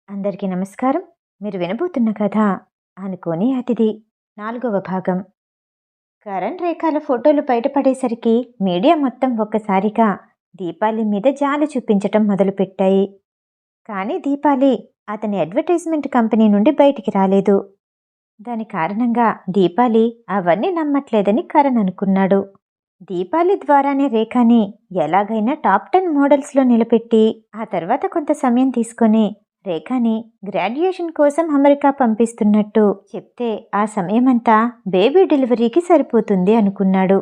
అందరికీ నమస్కారం. మీరు వినబోతున్న కథ 'అనుకోని అతిథి' 4వ భాగం. కరణ్ రేఖల ఫోటోలు బయటపడేసరికి మీడియా మొత్తం ఒక్కసారిగా దీపాలి మీద జాలి చూపించటం మొదలుపెట్టాయి. కానీ దీపాలి అతని అడ్వర్టైజ్మెంట్ కంపెనీ నుండి బయటికి రాలేదు. దాని కారణంగా దీపాలి అవన్నీ నమ్మట్లేదని కరణ్ అనుకున్నాడు. దీపాలి ద్వారానే రేఖని ఎలాగైనా టాప్ 10 మోడల్స్లో నిలబెట్టి ఆ తర్వాత కొంత సమయం తీసుకొని రేఖని గ్రాడ్యుయేషన్ కోసం అమెరికా పంపిస్తున్నట్టు చెప్తే ఆ సమయమంతా బేబీ డెలివరీకి సరిపోతుంది అనుకున్నాడు.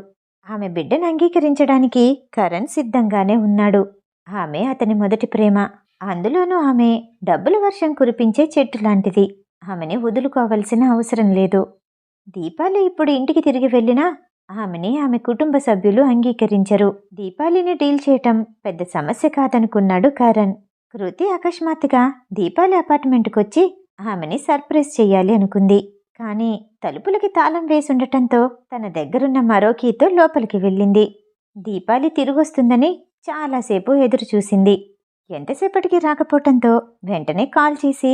ఆమె బిడ్డను అంగీకరించడానికి కరణ్ సిద్ధంగానే ఉన్నాడు. ఆమె అతని మొదటి ప్రేమ. అందులోనూ ఆమె డబ్బుల వర్షం కురిపించే చెట్టు లాంటిది. ఆమెని వదులుకోవలసిన అవసరం లేదు. దీపాలి ఇప్పుడు ఇంటికి తిరిగి వెళ్ళినా ఆమెని ఆమె కుటుంబ సభ్యులు అంగీకరించరు. దీపాలిని డీల్ చేయటం పెద్ద సమస్య కాదనుకున్నాడు కరణ్. కృతి అకస్మాత్తుగా దీపాలి అపార్ట్మెంట్కొచ్చి ఆమెని సర్ప్రైజ్ చెయ్యాలి అనుకుంది. కానీ తలుపులకి తాళం వేసుండటంతో తన దగ్గరున్న మరో కీతో లోపలికి వెళ్ళింది. దీపాలి తిరిగొస్తుందని చాలాసేపు ఎదురుచూసింది. ఎంతసేపటికి రాకపోవటంతో వెంటనే కాల్ చేసి,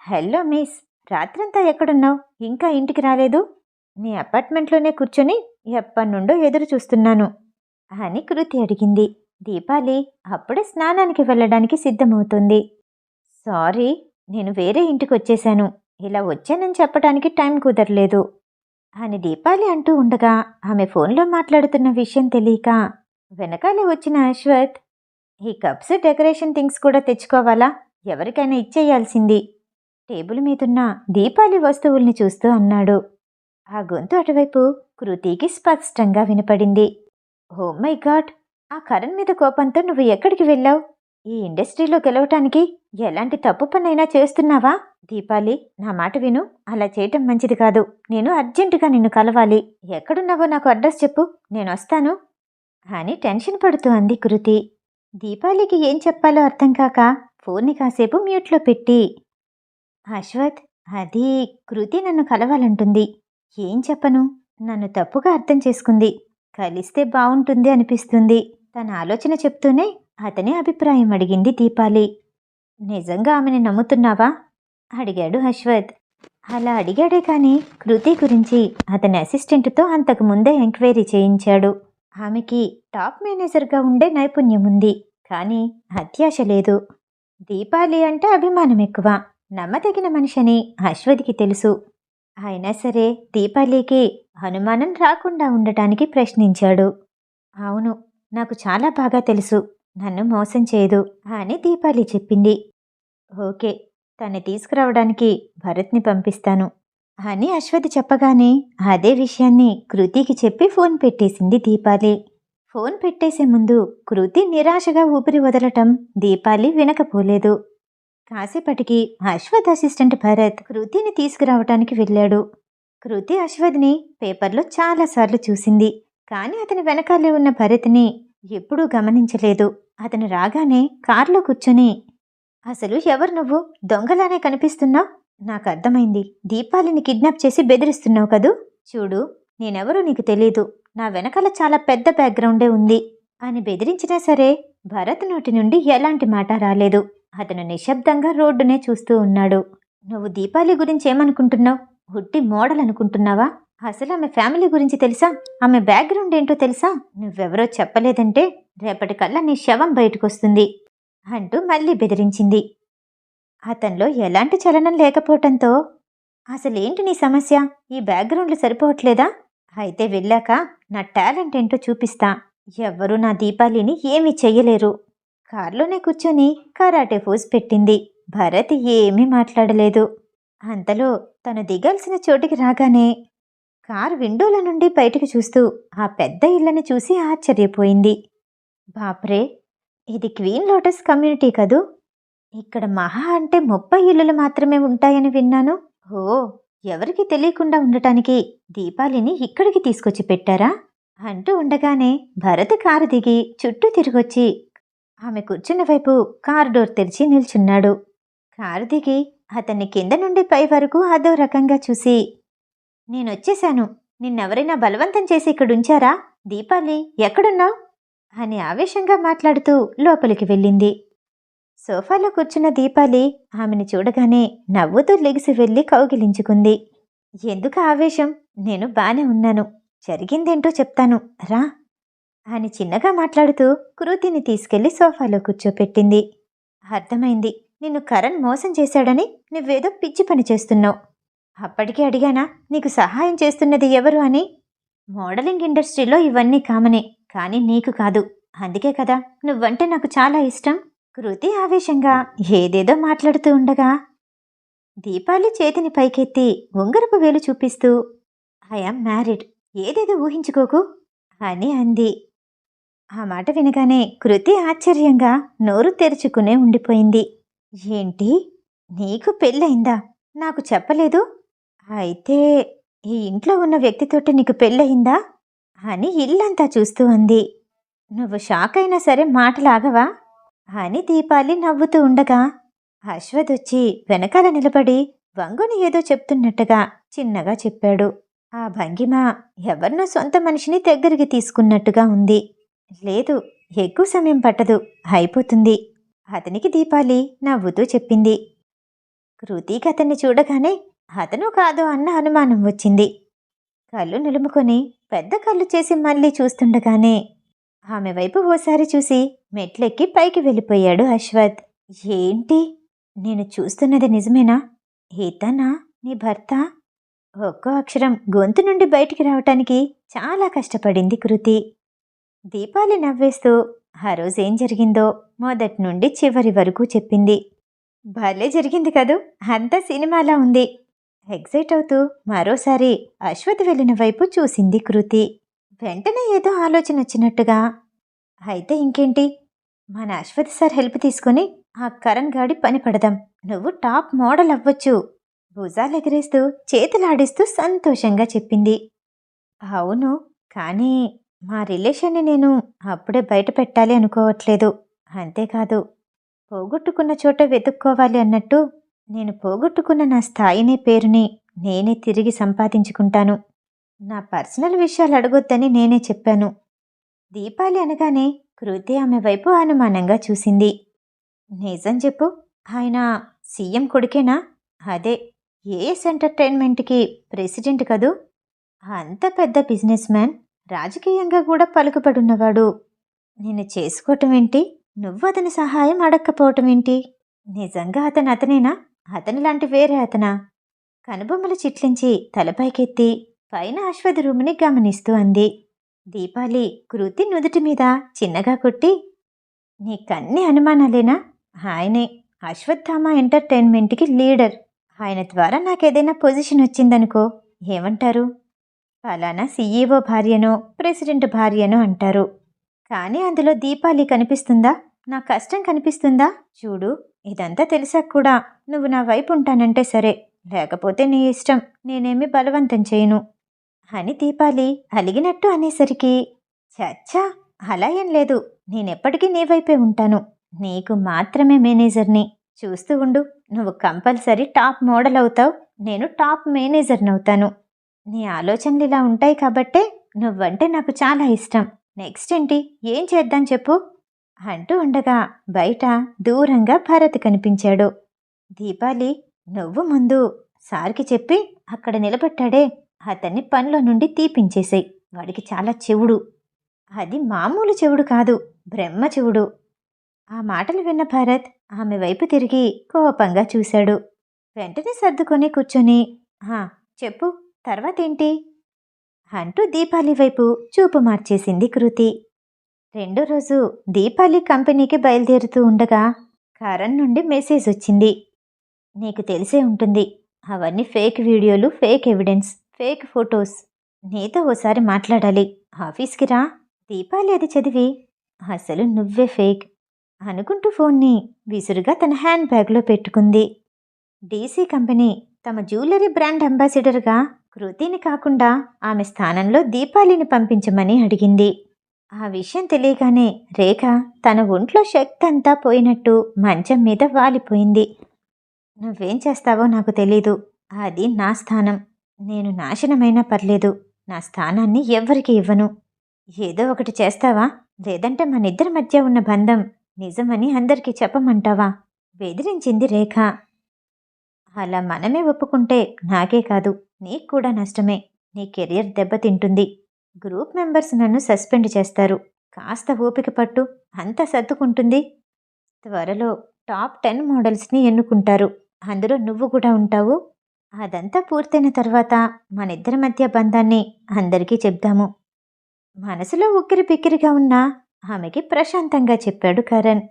హలో మిస్, రాత్రంతా ఎక్కడున్నావు? ఇంకా ఇంటికి రాలేదు? నీ అపార్ట్మెంట్లోనే కూర్చొని ఎప్పటినుండో ఎదురు చూస్తున్నాను అని కృతి అడిగింది. దీపాలి అప్పుడే స్నానానికి వెళ్ళడానికి సిద్ధమవుతుంది. సారీ, నేను వేరే ఇంటికి వచ్చేశాను. ఇలా వచ్చానని చెప్పడానికి టైం కుదరలేదు అని దీపాలి అంటూ ఉండగా ఆమె ఫోన్లో మాట్లాడుతున్న విషయం తెలియక వెనకాలే వచ్చిన అశ్వత్, ఈ కప్స్ డెకరేషన్ థింగ్స్ కూడా తెచ్చుకోవాలా? ఎవరికైనా ఇచ్చేయాల్సింది టేబుల్ మీదున్న దీపాలి వస్తువుల్ని చూస్తూ అన్నాడు. ఆ గొంతు అటువైపు కృతికి స్పష్టంగా వినపడింది. ఓ మై గాడ్, ఆ కరణ్ మీద కోపంతో నువ్వు ఎక్కడికి వెళ్ళావు? ఈ ఇండస్ట్రీలో గెలవటానికి ఎలాంటి తప్పు పనైనా చేస్తున్నావా? దీపాలి, నా మాట విను. అలా చేయటం మంచిది కాదు. నేను అర్జెంటుగా నిన్ను కలవాలి. ఎక్కడున్నావో నాకు అడ్రస్ చెప్పు, నేను వస్తాను అని టెన్షన్ పడుతూ అంది కృతి. దీపాలికి ఏం చెప్పాలో అర్థం కాక ఫోన్ని కాసేపు మ్యూట్లో పెట్టి, అశ్వత్, అది కృతి నన్ను కలవాలంటుంది. ఏం చెప్పను? నన్ను తప్పుగా అర్థం చేసుకుంది. కలిస్తే బావుంటుంది అనిపిస్తుంది. తన ఆలోచన చెప్తూనే అతని అభిప్రాయం అడిగింది దీపాలి. నిజంగా ఆమెని నమ్ముతున్నావా? అడిగాడు అశ్వత్. అలా అడిగాడే కానీ కృతి గురించి అతని అసిస్టెంట్తో అంతకు ముందే ఎంక్వైరీ చేయించాడు. ఆమెకి టాప్ మేనేజర్గా ఉండే నైపుణ్యం ఉంది, కానీ అత్యాశ లేదు. దీపాలి అంటే అభిమానం ఎక్కువ. నమ్మదగిన మనిషిని అశ్వత్కి తెలుసు. అయినా సరే దీపాలికి అనుమానం రాకుండా ఉండటానికి ప్రశ్నించాడు. అవును, నాకు చాలా బాగా తెలుసు. నన్ను మోసం చేయదు అని దీపాలి చెప్పింది. ఓకే, తన్ని తీసుకురావడానికి భరత్ని పంపిస్తాను అని అశ్వతి చెప్పగానే అదే విషయాన్ని కృతికి చెప్పి ఫోన్ పెట్టేసింది దీపాలి. ఫోన్ పెట్టేసే ముందు కృతి నిరాశగా ఊపిరి వదలటం దీపాలి వినకపోలేదు. కాసేపటికి అశ్వత్ అసిస్టెంట్ భరత్ కృతిని తీసుకురావటానికి వెళ్ళాడు. కృతి అశ్వత్ని పేపర్లో చాలాసార్లు చూసింది, కానీ అతని వెనకాలే ఉన్న భరత్ని ఎప్పుడూ గమనించలేదు. అతను రాగానే కారులో కూర్చొని, అసలు ఎవరు నువ్వు? దొంగలానే కనిపిస్తున్నావు. నాకు అర్థమైంది. దీపాలిని కిడ్నాప్ చేసి బెదిరిస్తున్నావు కదూ. చూడు, నేనెవరూ నీకు తెలీదు. నా వెనకాల చాలా పెద్ద బ్యాక్గ్రౌండే ఉంది అని బెదిరించినా సరే భరత్ నోటి నుండి ఎలాంటి మాట రాలేదు. అతను నిశ్శబ్దంగా రోడ్డునే చూస్తూ ఉన్నాడు. నువ్వు దీపాలి గురించి ఏమనుకుంటున్నావు? హుట్టి మోడల్ అనుకుంటున్నావా? అసలు ఆమె ఫ్యామిలీ గురించి తెలుసా? ఆమె బ్యాక్గ్రౌండ్ ఏంటో తెలుసా? నువ్వెవరో చెప్పలేదంటే రేపటికల్లా నీ శవం బయటకొస్తుంది అంటూ మళ్ళీ బెదిరించింది. అతనిలో ఎలాంటి చలనం లేకపోవటంతో, అసలేంటి నీ సమస్య? ఈ బ్యాక్గ్రౌండ్లు సరిపోవట్లేదా? అయితే వెళ్ళాక నా టాలెంట్ ఏంటో చూపిస్తా. ఎవ్వరూ నా దీపాలిని ఏమీ చెయ్యలేరు. కార్లోనే కూర్చొని కరాటే పోజ్ పెట్టింది. భరత్ ఏమీ మాట్లాడలేదు. అంతలో తను దిగాల్సిన చోటికి రాగానే కారు విండోల నుండి బయటికి చూస్తూ ఆ పెద్ద ఇళ్ళని చూసి ఆశ్చర్యపోయింది. బాప్రే, ఇది క్వీన్ లోటస్ కమ్యూనిటీ కదూ. ఇక్కడ మహా అంటే 30 ఇల్లులు మాత్రమే ఉంటాయని విన్నాను. ఓ, ఎవరికి తెలియకుండా ఉండటానికి దీపాలిని ఇక్కడికి తీసుకొచ్చి పెట్టారా అంటూ ఉండగానే భరత్ కారు దిగి చుట్టూ తిరిగొచ్చి ఆమె కూర్చున్న వైపు కారు డోర్ తెరిచి నిల్చున్నాడు. కారు దిగి అతన్ని కింద నుండి పై వరకు అదో రకంగా చూసి, నేనొచ్చేశాను. నిన్నెవరైనా బలవంతం చేసి ఇక్కడుంచారా? దీపాలి, ఎక్కడున్నావు అని ఆవేశంగా మాట్లాడుతూ లోపలికి వెళ్ళింది. సోఫాలో కూర్చున్న దీపాలి ఆమెను చూడగానే నవ్వుతూ లెగిసి వెళ్ళి కౌగిలించుకుంది. ఎందుకు ఆవేశం? నేను బానే ఉన్నాను. జరిగిందేంటో చెప్తాను రా అని చిన్నగా మాట్లాడుతూ కృతిని తీసుకెళ్లి సోఫాలో కూర్చోపెట్టింది. అర్థమైంది. నిన్ను కరణ్ మోసం చేశాడని నువ్వేదో పిచ్చి పని చేస్తున్నావు. అప్పటికే అడిగానా నీకు సహాయం చేస్తున్నది ఎవరు అని? మోడలింగ్ ఇండస్ట్రీలో ఇవన్నీ కామనే, కానీ నీకు కాదు. అందుకే కదా నువ్వంటే నాకు చాలా ఇష్టం. కృతి ఆవేశంగా ఏదేదో మాట్లాడుతూ ఉండగా దీపాలి చేతిని పైకెత్తి ఉంగరపు వేలు చూపిస్తూ ఐయామ్ మ్యారీడ్, ఏదేదో ఊహించుకోకు అని అంది. ఆ మాట వినగానే కృతి ఆశ్చర్యంగా నోరు తెరుచుకునే ఉండిపోయింది. ఏంటి? నీకు పెళ్ళయిందా? నాకు చెప్పలేదు. అయితే ఈ ఇంట్లో ఉన్న వ్యక్తితోటి నీకు పెళ్ళయిందా అని ఇల్లంతా చూస్తూ అంది. నువ్వు షాక్ అయినా సరే మాటలాగవా అని దీపాలి నవ్వుతూ ఉండగా అశ్వథ్ వచ్చి వెనకాల నిలబడి వంగుని ఏదో చెప్తున్నట్టుగా చిన్నగా చెప్పాడు. ఆ భంగిమ ఎవరినో సొంత మనిషిని దగ్గరికి తీసుకున్నట్టుగా ఉంది. లేదు, ఎక్కువ సమయం పట్టదు, అయిపోతుంది అతనికి దీపాలి నవ్వుతూ చెప్పింది. కృతికి అతన్ని చూడగానే అతను కాదు అన్న అనుమానం వచ్చింది. కళ్ళు నిలుముకొని పెద్ద కళ్ళు చేసి మళ్ళీ చూస్తుండగానే ఆమె వైపు ఓసారి చూసి మెట్లెక్కి పైకి వెళ్ళిపోయాడు అశ్వథ్. ఏంటి? నేను చూస్తున్నది నిజమేనా? ఇతనా నీ భర్త? ఒక్కో అక్షరం గొంతు నుండి బయటికి రావటానికి చాలా కష్టపడింది కృతి. దీపాలి నవ్వేస్తూ ఆ రోజేం జరిగిందో మొదటి నుండి చివరి వరకు చెప్పింది. భలే జరిగింది కదూ, అంతా సినిమాలా ఉంది. ఎగ్జైట్ అవుతూ మరోసారి అశ్వథ్ వెళ్ళిన వైపు చూసింది కృతి. వెంటనే ఏదో ఆలోచన వచ్చినట్టుగా అయితే ఇంకేంటి, మన అశ్వథ్ సార్ హెల్ప్ తీసుకుని ఆ కరణ్ గాడి పని పడదాం. నువ్వు టాప్ మోడల్ అవ్వచ్చు భుజాలెగరేస్తూ చేతులాడిస్తూ సంతోషంగా చెప్పింది. అవును, కానీ మా రిలేషన్ని నేను అప్పుడే బయట పెట్టాలి అనుకోవట్లేదు. అంతేకాదు, పోగొట్టుకున్న చోట వెతుక్కోవాలి అన్నట్టు నేను పోగొట్టుకున్న నా స్థాయిని పేరుని నేనే తిరిగి సంపాదించుకుంటాను. నా పర్సనల్ విషయాలు అడగొద్దని నేనే చెప్పాను. దీపాలి అనగానే కృతి ఆమె వైపు అనుమానంగా చూసింది. నిజం చెప్పు, ఆయన సీఎం కొడుకేనా? అదే ఏఎస్ ఎంటర్టైన్మెంట్కి ప్రెసిడెంట్ కదూ. అంత పెద్ద బిజినెస్ మ్యాన్, రాజకీయంగా కూడా పలుకుబడున్నవాడు. నేను చేసుకోవటం ఏంటి? నువ్వు అతని సహాయం అడక్కపోవటం ఏంటి? నిజంగా అతనేనా? అతని లాంటి వేరే అతనా? కనుబొమ్మలు చిట్లించి తలపైకెత్తి పైన అశ్వథ్ రూముని గమనిస్తూ అంది. దీపాలి కృతి నుదుటి మీద చిన్నగా కొట్టి, నీకన్ని అనుమానాలేనా? ఆయనే అశ్వత్థామ ఎంటర్టైన్మెంట్కి లీడర్. ఆయన ద్వారా నాకేదైనా పొజిషన్ వచ్చిందనుకో ఏమంటారు? ఫలానా సీఈఓ భార్యనో ప్రెసిడెంట్ భార్యనో అంటారు. కానీ అందులో దీపాలి కనిపిస్తుందా? నా కష్టం కనిపిస్తుందా? చూడు, ఇదంతా తెలిసాక కూడా నువ్వు నా వైపు ఉంటానంటే సరే, లేకపోతే నీ ఇష్టం, నేనేమి బలవంతం చేయను అని దీపాలి అలిగినట్టు అనేసరికి, చచ్చా, అలా ఏం లేదు, నేనెప్పటికీ నీ వైపే ఉంటాను. నీకు మాత్రమే మేనేజర్ని. చూస్తూ ఉండు, నువ్వు కంపల్సరీ టాప్ మోడల్ అవుతావు, నేను టాప్ మేనేజర్నవుతాను. నీ ఆలోచనలు ఇలా ఉంటాయి కాబట్టే నువ్వంటే నాకు చాలా ఇష్టం. నెక్స్ట్ ఏంటి? ఏం చేద్దాం చెప్పు అంటూ ఉండగా బయట దూరంగా భరత్ కనిపించాడు. దీపాలి, నువ్వు ముందు సార్కి చెప్పి అక్కడ నిలబెట్టాడే అతన్ని పనిలో నుండి తీపించేసేయ్. వాడికి చాలా చెవుడు. అది మామూలు చెవుడు కాదు, బ్రహ్మ చెవుడు. ఆ మాటలు విన్న భరత్ ఆమె వైపు తిరిగి కోపంగా చూశాడు. వెంటనే సర్దుకొని కూర్చొని, చెప్పు, తర్వాతేంటి అంటూ దీపాలి వైపు చూపు మార్చేసింది కృతి. రెండో రోజు దీపాలి కంపెనీకి బయలుదేరుతూ ఉండగా కరణ్ నుండి మెసేజ్ వచ్చింది. నీకు తెలిసే ఉంటుంది, అవన్నీ ఫేక్ వీడియోలు, ఫేక్ ఎవిడెన్స్, ఫేక్ ఫొటోస్. నీతో ఓసారి మాట్లాడాలి, ఆఫీస్కి రా. దీపాలి అది చదివి, అసలు నువ్వే ఫేక్ అనుకుంటూ ఫోన్ని విసురుగా తన హ్యాండ్ బ్యాగ్లో పెట్టుకుంది. డీసీ కంపెనీ తమ జ్యువెలరీ బ్రాండ్ అంబాసిడర్గా కృతిని కాకుండా ఆమె స్థానంలో దీపాలిని పంపించమని అడిగింది. ఆ విషయం తెలియగానే రేఖ తన ఒంట్లో శక్తి అంతా పోయినట్టు మంచం మీద వాలిపోయింది. నువ్వేం చేస్తావో నాకు తెలీదు, అది నా స్థానం. నేను నాశనమైనా పర్లేదు, నా స్థానాన్ని ఎవ్వరికి ఇవ్వను. ఏదో ఒకటి చేస్తావా? లేదంటే మనిద్దరి మధ్య ఉన్న బంధం నిజమని అందరికీ చెప్పమంటావా? బెదిరించింది రేఖ. అలా మనమే ఒప్పుకుంటే నాకే కాదు, నీకు కూడా నష్టమే. నీ కెరియర్ దెబ్బతింటుంది. గ్రూప్ మెంబర్స్ నన్ను సస్పెండ్ చేస్తారు. కాస్త ఓపిక పట్టు, అంతా సర్దుకుంటుంది. త్వరలో టాప్ 10 మోడల్స్ని ఎన్నుకుంటారు. అందులో నువ్వు కూడా ఉంటావు. అదంతా పూర్తయిన తర్వాత మనిద్దరి మధ్య బంధాన్ని అందరికీ చెప్దాము. మనసులో ఉక్కిరి బిక్కిరిగా ఉన్న ఆమెకి ప్రశాంతంగా చెప్పాడు కరణ్.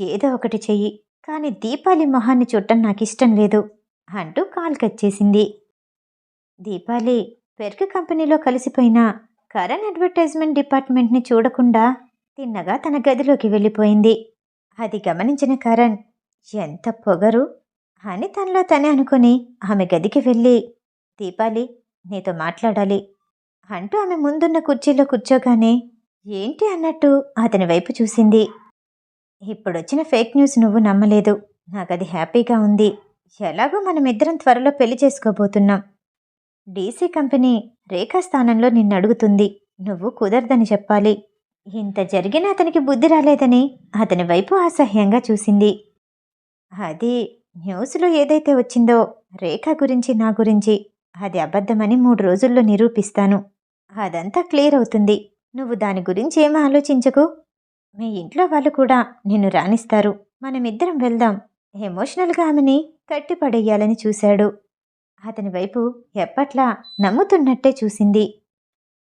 ఏదో ఒకటి చెయ్యి, కానీ దీపాలి మొహాన్ని చూడటం నాకిష్టం లేదు అంటూ కాల్ కట్ చేసింది. దీపాలి పెర్క్ కంపెనీలో కలిసిపోయిన కరణ్ అడ్వర్టైజ్మెంట్ డిపార్ట్మెంట్ని చూడకుండా తిన్నగా తన గదిలోకి వెళ్ళిపోయింది. అది గమనించిన కరణ్ ఎంత పొగరు అని తనలో తనే అనుకుని ఆమె గదికి వెళ్ళి, దీపాలి, నీతో మాట్లాడాలి అంటూ ఆమె ముందున్న కుర్చీలో కూర్చోగానే ఏంటి అన్నట్టు అతని వైపు చూసింది. ఇప్పుడొచ్చిన ఫేక్ న్యూస్ నువ్వు నమ్మలేదు. నాకది హ్యాపీగా ఉంది. ఎలాగో మనమిద్దరం త్వరలో పెళ్లి చేసుకోబోతున్నాం. డీసీ కంపెనీ రేఖా స్థానంలో నిన్నడుగుతుంది. నువ్వు కుదరదని చెప్పాలి. ఇంత జరిగినా అతనికి బుద్ధి రాలేదని అతని వైపు అసహ్యంగా చూసింది. అది న్యూస్లో ఏదైతే వచ్చిందో రేఖ గురించి నా గురించి, అది అబద్ధమని 3 రోజుల్లో నిరూపిస్తాను. అదంతా క్లియర్ అవుతుంది. నువ్వు దాని గురించి ఏమీ ఆలోచించకు. మీ ఇంట్లో వాళ్ళు కూడా నిన్ను రానిస్తారు. మనమిద్దరం వెళ్దాం. ఎమోషనల్గా ఆమెని కట్టిపడేయాలని చూశాడు. అతని వైపు ఎప్పట్లా నమ్ముతున్నట్టే చూసింది.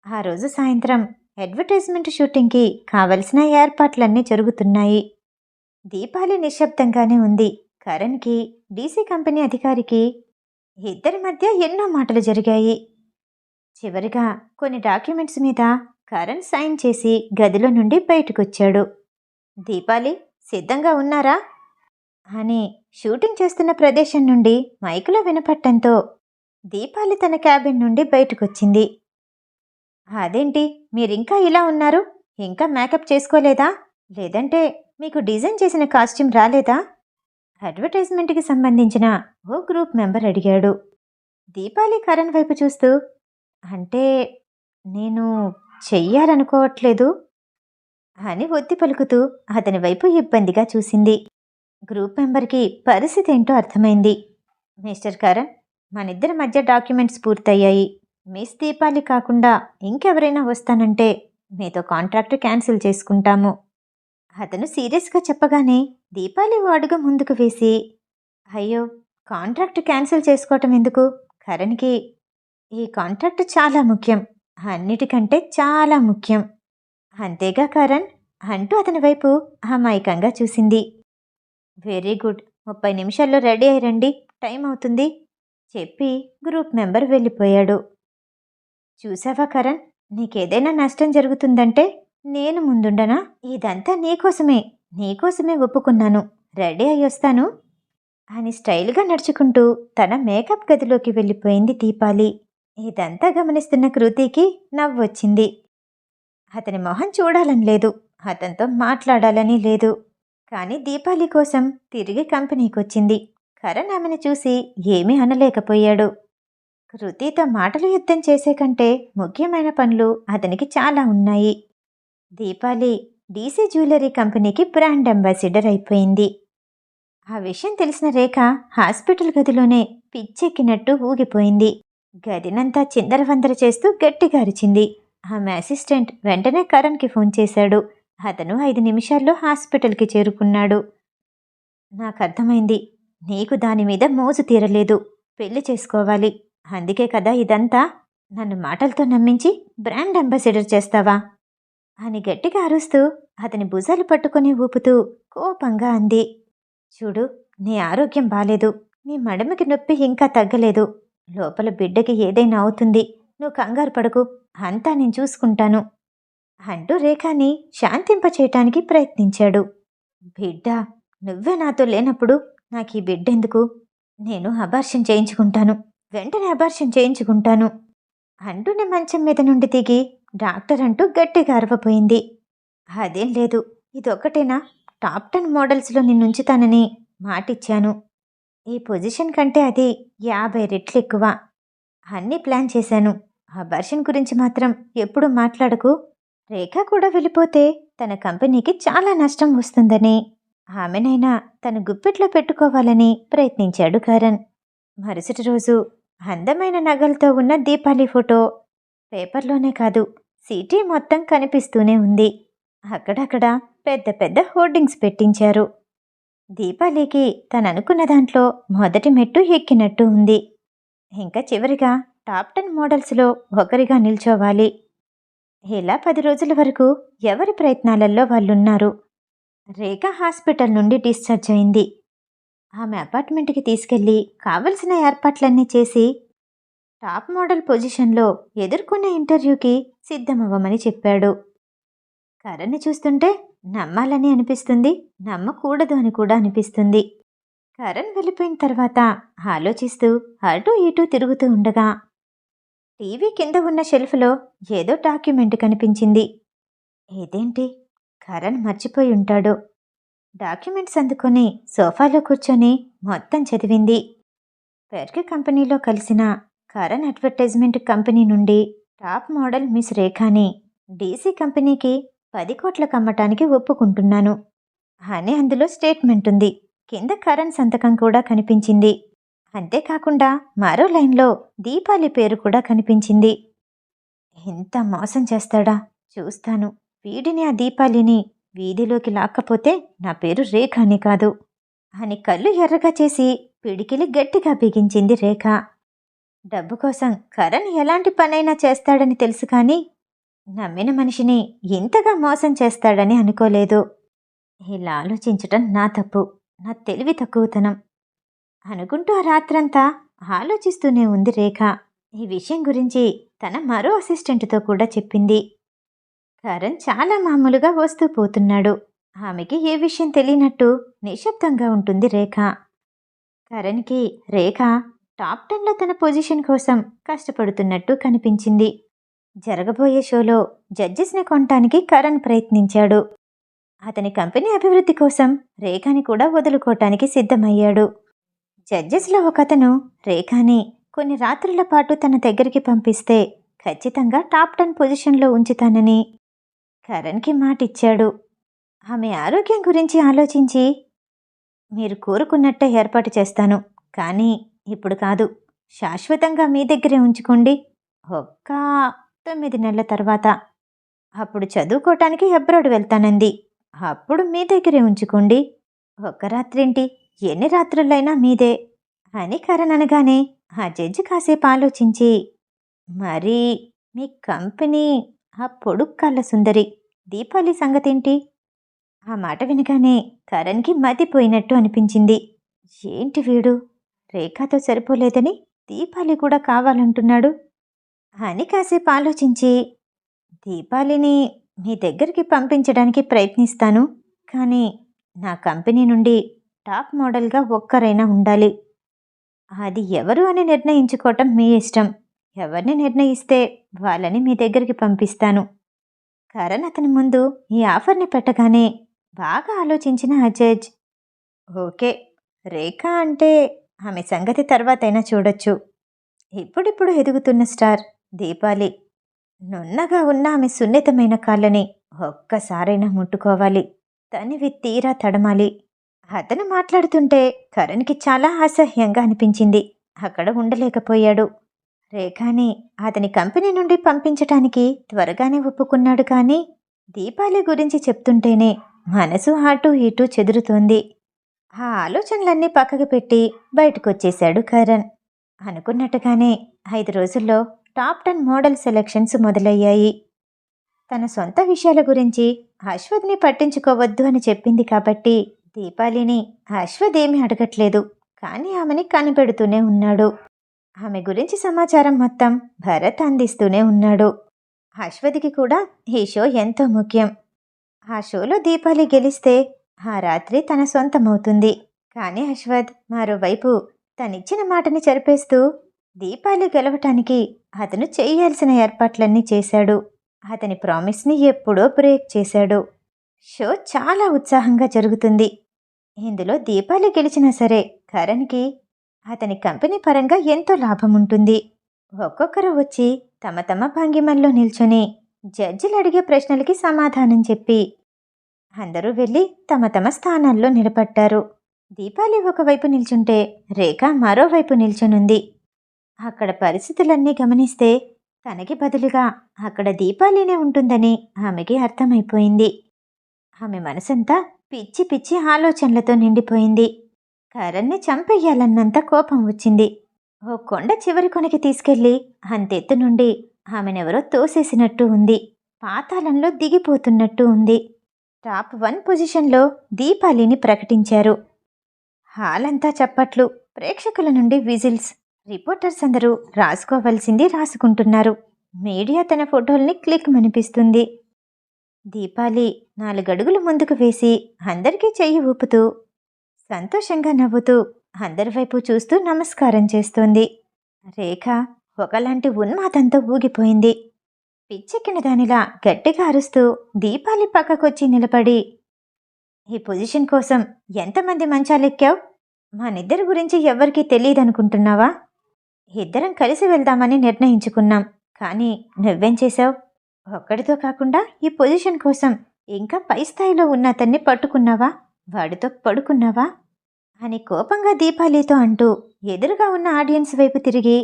ఆ రోజు సాయంత్రం అడ్వర్టైజ్మెంట్ షూటింగ్కి కావలసిన ఏర్పాట్లన్నీ జరుగుతున్నాయి. దీపాలి నిశ్శబ్దంగానే ఉంది. కరణ్కి, డీసీ కంపెనీ అధికారికి ఇద్దరి మధ్య ఎన్నో మాటలు జరిగాయి. చివరిగా కొన్ని డాక్యుమెంట్స్ మీద కరణ్ సైన్ చేసి గదిలో నుండి బయటకొచ్చాడు. దీపాలి, సిద్ధంగా ఉన్నారా అని షూటింగ్ చేస్తున్న ప్రదేశం నుండి మైకులో వినపట్టంతో దీపాలి తన క్యాబిన్ నుండి బయటకొచ్చింది. అదేంటి మీరింకా ఇలా ఉన్నారు? ఇంకా మేకప్ చేసుకోలేదా? లేదంటే మీకు డిజైన్ చేసిన కాస్ట్యూమ్ రాలేదా? అడ్వర్టైజ్మెంట్కి సంబంధించిన ఓ గ్రూప్ మెంబర్ అడిగాడు. దీపాలి కరణ్ వైపు చూస్తూ, అంటే నేను చెయ్యాలనుకోవట్లేదు అని ఒత్తి పలుకుతూ అతని వైపు ఇబ్బందిగా చూసింది. గ్రూప్ మెంబర్కి పరిస్థితి ఏంటో అర్థమైంది. మిస్టర్ కరణ్, మనిద్దరి మధ్య డాక్యుమెంట్స్ పూర్తయ్యాయి. మిస్ దీపాలి కాకుండా ఇంకెవరైనా వస్తానంటే మీతో కాంట్రాక్ట్ క్యాన్సిల్ చేసుకుంటాము. అతను సీరియస్గా చెప్పగానే దీపాలి ఓ అడుగు ముందుకు వేసి, అయ్యో, కాంట్రాక్ట్ క్యాన్సిల్ చేసుకోవటం ఎందుకు? కరణ్కి ఈ కాంట్రాక్ట్ చాలా ముఖ్యం, అన్నిటికంటే చాలా ముఖ్యం. అంతేగా కరణ్ అంటూ అతని వైపు అమాయకంగా చూసింది. వెరీ గుడ్, 30 నిమిషాల్లో రెడీ అయి రండి, టైం అవుతుంది చెప్పి గ్రూప్ మెంబర్ వెళ్ళిపోయాడు. చూసావా కరణ్, నీకేదైనా నష్టం జరుగుతుందంటే నేను ముందుండనా? ఇదంతా నీకోసమే ఒప్పుకున్నాను. రెడీ అయ్యొస్తాను అని స్టైల్గా నడుచుకుంటూ తన మేకప్ గదిలోకి వెళ్ళిపోయింది దీపాలి. ఇదంతా గమనిస్తున్న కృతికి నవ్వొచ్చింది. అతని మొహం చూడాలని లేదు, అతనితో మాట్లాడాలని లేదు. కానీ దీపాలి కోసం తిరిగి కంపెనీకొచ్చింది. కరణ్ ఆమెను చూసి ఏమీ అనలేకపోయాడు. కృతితో మాటలు యుద్ధం చేసే కంటే ముఖ్యమైన పనులు అతనికి చాలా ఉన్నాయి. దీపాలి డీసీ జ్యువెలరీ కంపెనీకి బ్రాండ్ అంబాసిడర్ అయిపోయింది. ఆ విషయం తెలిసిన రేఖ హాస్పిటల్ గదిలోనే పిచ్చెక్కినట్టు ఊగిపోయింది. గదినంతా చిందరవందర చేస్తూ గట్టిగా అరిచింది. ఆమె అసిస్టెంట్ వెంటనే కరణ్కి ఫోన్ చేశాడు. అతను 5 నిమిషాల్లో హాస్పిటల్కి చేరుకున్నాడు. నాకర్థమైంది, నీకు దాని మీద మోజు తీరలేదు. పెళ్లి చేసుకోవాలి, అందుకే కదా ఇదంతా. నన్ను మాటలతో నమ్మించి బ్రాండ్ అంబాసిడర్ చేస్తావా అని గట్టిగా అరుస్తూ అతని భుజాలు పట్టుకుని ఊపుతూ కోపంగా అంది. చూడు, నీ ఆరోగ్యం బాలేదు. నీ మడమకి నొప్పి ఇంకా తగ్గలేదు. లోపల బిడ్డకి ఏదైనా అవుతుంది. నువ్వు కంగారు పడకు, అంతా నేను చూసుకుంటాను అంటూ రేఖని శాంతింపచేయటానికి ప్రయత్నించాడు. బిడ్డ, నువ్వే నాతో లేనప్పుడు నాకు ఈ బిడ్డెందుకు? నేను అబార్షన్ చేయించుకుంటాను, వెంటనే అబార్షన్ చేయించుకుంటాను అంటూనే మంచం మీద నుండి దిగి డాక్టర్ అంటూ గట్టిగా అరవపోయింది. అదేం లేదు, ఇదొక్కటేనా? టాప్ 10 మోడల్స్లో నిన్నుంచుతానని మాటిచ్చాను. ఈ పొజిషన్ కంటే అది 50 రెట్లు ఎక్కువ. అన్నీ ప్లాన్ చేశాను. అబార్షన్ గురించి మాత్రం ఎప్పుడూ మాట్లాడకు. రేఖ కూడా వెళ్ళిపోతే తన కంపెనీకి చాలా నష్టం వస్తుందని, ఆమెనైనా తన గుప్పిట్లో పెట్టుకోవాలని ప్రయత్నించాడు కరణ్. మరుసటి రోజు అందమైన నగలతో ఉన్న దీపాలి ఫోటో పేపర్లోనే కాదు, సిటీ మొత్తం కనిపిస్తూనే ఉంది. అక్కడక్కడ పెద్ద పెద్ద హోర్డింగ్స్ పెట్టించారు. దీపాలికి తననుకున్న దాంట్లో మొదటి మెట్టు ఎక్కినట్టు ఉంది. ఇంకా చివరిగా టాప్ 10 మోడల్స్లో ఒకరిగా నిల్చోవాలి. ఇలా 10 రోజుల వరకు ఎవరి ప్రయత్నాలలో వాళ్ళున్నారు. రేఖ హాస్పిటల్ నుండి డిశ్చార్జ్ అయింది. ఆమె అపార్ట్మెంట్కి తీసుకెళ్లి కావలసిన ఏర్పాట్లన్నీ చేసి టాప్ మోడల్ పొజిషన్లో ఎదుర్కొన్న ఇంటర్వ్యూకి సిద్ధమవ్వమని చెప్పాడు. కరణ్ని చూస్తుంటే నమ్మాలని అనిపిస్తుంది, నమ్మకూడదు అని కూడా అనిపిస్తుంది. కరణ్ వెళ్ళిపోయిన తర్వాత ఆలోచిస్తూ అటూ ఇటూ తిరుగుతూ ఉండగా టీవీ కింద ఉన్న షెల్ఫ్లో ఏదో డాక్యుమెంట్ కనిపించింది. ఇదేంటి, కరణ్ మర్చిపోయి ఉంటాడు. డాక్యుమెంట్స్ అందుకొని సోఫాలో కూర్చొని మొత్తం చదివింది. పెర్క్ కంపెనీలో కలిసిన కరణ్ అడ్వర్టైజ్మెంట్ కంపెనీ నుండి టాప్ మోడల్ మిస్ రేఖాని డీసీ కంపెనీకి 10 కోట్లకు అమ్మటానికి ఒప్పుకుంటున్నాను అని అందులో స్టేట్మెంట్ ఉంది. కింద కరణ్ సంతకం కూడా కనిపించింది. అంతేకాకుండా మరో లైన్లో దీపాలి పేరు కూడా కనిపించింది. ఇంత మోసం చేస్తాడా, చూస్తాను. వీడిని, ఆ దీపాలిని వీధిలోకి లాక్కపోతే నా పేరు రేఖ అని కాదు అని కళ్ళు ఎర్రగా చేసి పిడికిలి గట్టిగా బిగించింది రేఖ. డబ్బు కోసం కరణ్ ఎలాంటి పనైనా చేస్తాడని తెలుసు, కానీ నమ్మిన మనిషిని ఇంతగా మోసం చేస్తాడని అనుకోలేదు. ఇలా ఆలోచించటం నా తప్పు, నా తెలివి తక్కువతనం అనుకుంటూ ఆ రాత్రంతా ఆలోచిస్తూనే ఉంది రేఖ. ఈ విషయం గురించి తన మరో అసిస్టెంట్తో కూడా చెప్పింది. కరణ్ చాలా మామూలుగా వస్తూ పోతున్నాడు. ఆమెకి ఏ విషయం తెలియనట్టు నిశ్శబ్దంగా ఉంటుంది రేఖ. కరణ్కి రేఖ టాప్ 10లో తన పొజిషన్ కోసం కష్టపడుతున్నట్టు కనిపించింది. జరగబోయే షోలో జడ్జెస్ని కొనటానికి కరణ్ ప్రయత్నించాడు. అతని కంపెనీ అభివృద్ధి కోసం రేఖని కూడా వదులుకోవటానికి సిద్ధమయ్యాడు. జడ్జెస్లో ఒకతను రేఖని కొన్ని రాత్రుల పాటు తన దగ్గరికి పంపిస్తే ఖచ్చితంగా టాప్ 10 పొజిషన్లో ఉంచుతానని కరణ్కి మాటిచ్చాడు. ఆమె ఆరోగ్యం గురించి ఆలోచించి, మీరు కోరుకున్నట్టే ఏర్పాటు చేస్తాను, కానీ ఇప్పుడు కాదు, శాశ్వతంగా మీ దగ్గరే ఉంచుకోండి. ఒక్క 9 నెలల తర్వాత అప్పుడు చదువుకోవటానికి అబ్రాడ్ వెళ్తానంది. అప్పుడు మీ దగ్గరే ఉంచుకోండి. ఒక్క రాత్రేంటి, ఎన్ని రాత్రులైనా మీదే అని కరణ్ అనగానే ఆ జడ్జి కాసేపు ఆలోచించి, మరి మీ కంపెనీ ఆ పొడుగు కళ్ళ సుందరి దీపాలి సంగతేంటి? ఆ మాట వినగానే కరణ్కి మతిపోయినట్టు అనిపించింది. ఏంటి వీడు, రేఖతో సరిపోలేదని దీపాలి కూడా కావాలంటున్నాడు అని కాసేపు ఆలోచించి, దీపాలిని మీ దగ్గరికి పంపించడానికి ప్రయత్నిస్తాను, కానీ నా కంపెనీ నుండి టాప్ మోడల్గా ఒక్కరైనా ఉండాలి. అది ఎవరు అని నిర్ణయించుకోవటం మీ ఇష్టం. ఎవరిని నిర్ణయిస్తే వాళ్ళని మీ దగ్గరికి పంపిస్తాను. కరణ్ అతని ముందు ఈ ఆఫర్ని పెట్టగానే బాగా ఆలోచించిన ఆ జడ్జ్, ఓకే, రేఖ అంటే ఆమె సంగతి తర్వాతైనా చూడొచ్చు. ఇప్పుడిప్పుడు ఎదుగుతున్న స్టార్ దీపాలి. నున్నగా ఉన్న ఆమె సున్నితమైన కాళ్ళని ఒక్కసారైనా ముట్టుకోవాలి, తనివి తీరా తడమాలి. అతను మాట్లాడుతుంటే కరణ్కి చాలా అసహ్యంగా అనిపించింది. అక్కడ ఉండలేకపోయాడు. రేఖని అతని కంపెనీ నుండి పంపించటానికి త్వరగానే ఒప్పుకున్నాడు, కానీ దీపాలి గురించి చెప్తుంటేనే మనసు అటూ ఇటూ చెదురుతోంది. ఆ ఆలోచనలన్నీ పక్కకు పెట్టి బయటకొచ్చేశాడు కరణ్. అనుకున్నట్టుగానే 5 రోజుల్లో టాప్ 10 మోడల్ సెలక్షన్స్ మొదలయ్యాయి. తన సొంత విషయాల గురించి అశ్వథ్ని పట్టించుకోవద్దు అని చెప్పింది కాబట్టి దీపాలిని అశ్వథ్ ఏమీ అడగట్లేదు, కానీ ఆమెని కనిపెడుతూనే ఉన్నాడు. ఆమె గురించి సమాచారం మొత్తం భరత్ అందిస్తూనే ఉన్నాడు. అశ్వథ్కి కూడా ఈ షో ఎంతో ముఖ్యం. ఆ షోలో దీపాలి గెలిస్తే ఆ రాత్రి తన సొంతమవుతుంది. కానీ అశ్వథ్ మరోవైపు తనిచ్చిన మాటని చెరిపేస్తూ దీపాలి గెలవటానికి అతను చేయాల్సిన ఏర్పాట్లన్నీ చేశాడు. అతని ప్రామిస్ని ఎప్పుడో బ్రేక్ చేశాడు. షో చాలా ఉత్సాహంగా జరుగుతుంది. ఇందులో దీపాలి గెలిచినా సరే కరణ్కి అతని కంపెనీ పరంగా ఎంతో లాభం ఉంటుంది. ఒక్కొక్కరు వచ్చి తమ తమ భంగిమల్లో నిల్చొని జడ్జిలు అడిగే ప్రశ్నలకి సమాధానం చెప్పి అందరూ వెళ్ళి తమ తమ స్థానాల్లో నిలబడ్డారు. దీపాలి ఒకవైపు నిల్చుంటే రేఖ మరోవైపు నిల్చునుంది. అక్కడ పరిస్థితులన్నీ గమనిస్తే తనకి బదులుగా అక్కడ దీపాలినే ఉంటుందని ఆమెకి అర్థమైపోయింది. ఆమె మనసంతా పిచ్చి పిచ్చి ఆలోచనలతో నిండిపోయింది. కరణ్ని చంపెయ్యాలన్నంత కోపం వచ్చింది. ఓ కొండ చివరి కొనకి తీసుకెళ్లి అంతెత్తు నుండి ఆమెనెవరో తోసేసినట్టు ఉంది. పాతాళంలో దిగిపోతున్నట్టు ఉంది. టాప్ 1 పొజిషన్లో దీపాలిని ప్రకటించారు. హాల్ అంతా చప్పట్లు, ప్రేక్షకుల నుండి విజిల్స్. రిపోర్టర్స్ అందరూ రాసుకోవలసింది రాసుకుంటున్నారు. మీడియా తన ఫోటోల్ని క్లిక్ మనిపిస్తుంది. దీపాలి 4 అడుగులు ముందుకు వేసి అందరికీ చెయ్యి ఊపుతూ సంతోషంగా నవ్వుతూ అందరి వైపు చూస్తూ నమస్కారం చేస్తోంది. రేఖ ఒకలాంటి ఉన్మాదంతో ఊగిపోయింది. పిచ్చెక్కిన దానిలా గట్టిగా అరుస్తూ దీపాలి పక్కకొచ్చి నిలబడి, ఈ పొజిషన్ కోసం ఎంతమంది మంచాలెక్కావు? మనిద్దరి గురించి ఎవ్వరికీ తెలియదనుకుంటున్నావా? ఇద్దరం కలిసి వెళ్దామని నిర్ణయించుకున్నాం. కానీ నువ్వేం చేశావు? ఒక్కడితో కాకుండా ఈ పొజిషన్ కోసం ఇంకా పై స్థాయిలో ఉన్న అతన్ని పట్టుకున్నావా? వాడితో పడుకున్నావా? అని కోపంగా దీపాలితో అంటూ ఎదురుగా ఉన్న ఆడియన్స్ వైపు తిరిగి,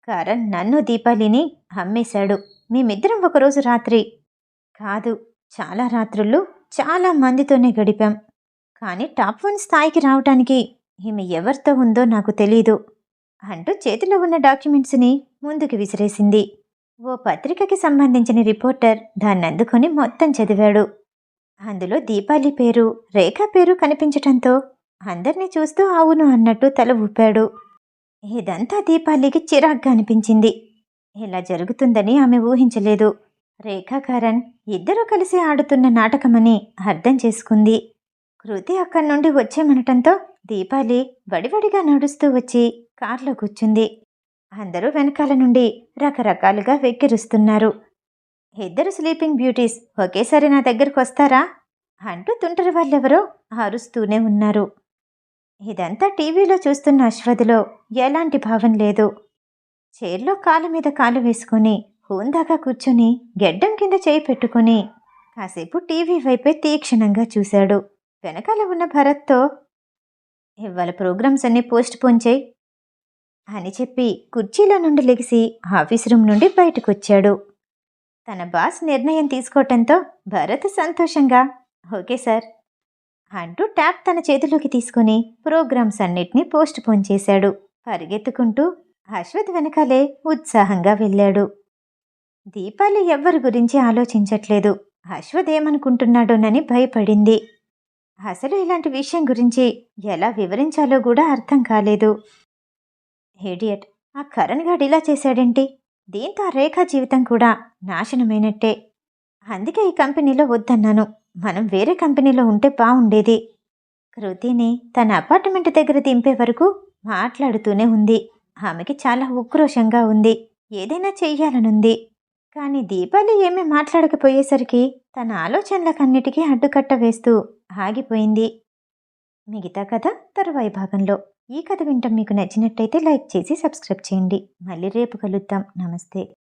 కరణ్ నన్ను దీపాలిని అమ్మేశాడు. మేమిద్దరం ఒకరోజు రాత్రి కాదు, చాలా రాత్రుళ్ళు చాలా మందితోనే గడిపాం. కానీ టాప్ 1 స్థాయికి రావటానికి ఈమె ఎవరితో ఉందో నాకు తెలీదు అంటూ చేతిలో ఉన్న డాక్యుమెంట్స్ని ముందుకు విసిరేసింది. ఓ పత్రికకి సంబంధించిన రిపోర్టర్ దాన్ని అందుకొని మొత్తం చదివాడు. అందులో దీపాలి పేరు, రేఖ పేరు కనిపించటంతో అందర్నీ చూస్తూ అవును అన్నట్టు తల ఊపాడు. ఇదంతా దీపాలికి చిరాగ్గా అనిపించింది. ఇలా జరుగుతుందని ఆమె ఊహించలేదు. రేఖా కరణ్ ఇద్దరూ కలిసి ఆడుతున్న నాటకమని అర్థం చేసుకుంది. కృతి అక్కడి నుండి వచ్చేమనటంతో దీపాలి వడివడిగా నడుస్తూ వచ్చి కార్లో కూర్చుంది. అందరూ వెనకాల నుండి రకరకాలుగా వెక్కిరుస్తున్నారు. ఇద్దరు స్లీపింగ్ బ్యూటీస్ ఒకేసారి నా దగ్గరకు వస్తారా అంటూ తుంటరి వాళ్ళెవరో అరుస్తూనే ఉన్నారు. ఇదంతా టీవీలో చూస్తున్న అశ్వథ్లో ఎలాంటి భావం లేదు. చైర్లో కాలు మీద కాలు వేసుకుని హూందాగా కూర్చుని గెడ్డం కింద చేయి పెట్టుకుని కాసేపు టీవీ వైపే తీక్షణంగా చూశాడు. వెనకాల ఉన్న భరత్తో, ఇవాళ ప్రోగ్రామ్స్ అన్నీ పోస్ట్ పోన్ చేయి అని చెప్పి కుర్చీలో నుండి లెగిసి ఆఫీస్ రూమ్ నుండి బయటకొచ్చాడు. తన బాస్ నిర్ణయం తీసుకోవటంతో భరత్ సంతోషంగా ఓకే సార్ అంటూ ట్యాబ్ తన చేతిలోకి తీసుకుని ప్రోగ్రామ్స్ అన్నిటినీ పోస్ట్ పోన్ చేశాడు. పరిగెత్తుకుంటూ అశ్వథ్ వెనకాలే ఉత్సాహంగా వెళ్ళాడు. దీపాలి ఎవ్వరి గురించి ఆలోచించట్లేదు. అశ్వథ్ ఏమనుకుంటున్నాడోనని భయపడింది. అసలు ఇలాంటి విషయం గురించి ఎలా వివరించాలో కూడా అర్థం కాలేదు. హేడియట్, ఆ కరణ్ గాడు ఇలా చేశాడేంటి? దీంతో ఆ రేఖా జీవితం కూడా నాశనమైనట్టే. అందుకే ఈ కంపెనీలో వద్దన్నాను. మనం వేరే కంపెనీలో ఉంటే బాగుండేది. కృతిని తన అపార్ట్మెంట్ దగ్గర దింపే వరకు మాట్లాడుతూనే ఉంది. ఆమెకి చాలా ఉక్రోషంగా ఉంది. ఏదైనా చెయ్యాలనుంది. కానీ దీపాలి ఏమీ మాట్లాడకపోయేసరికి తన ఆలోచనలకన్నిటికీ అడ్డుకట్ట వేస్తూ ఆగిపోయింది. మిగతా కథ తరువాయి భాగంలో. ఈ కథ వింటం మీకు నచ్చినట్టయితే లైక్ చేసి సబ్స్క్రైబ్ చేయండి. మళ్ళీ రేపు కలుద్దాం. నమస్తే.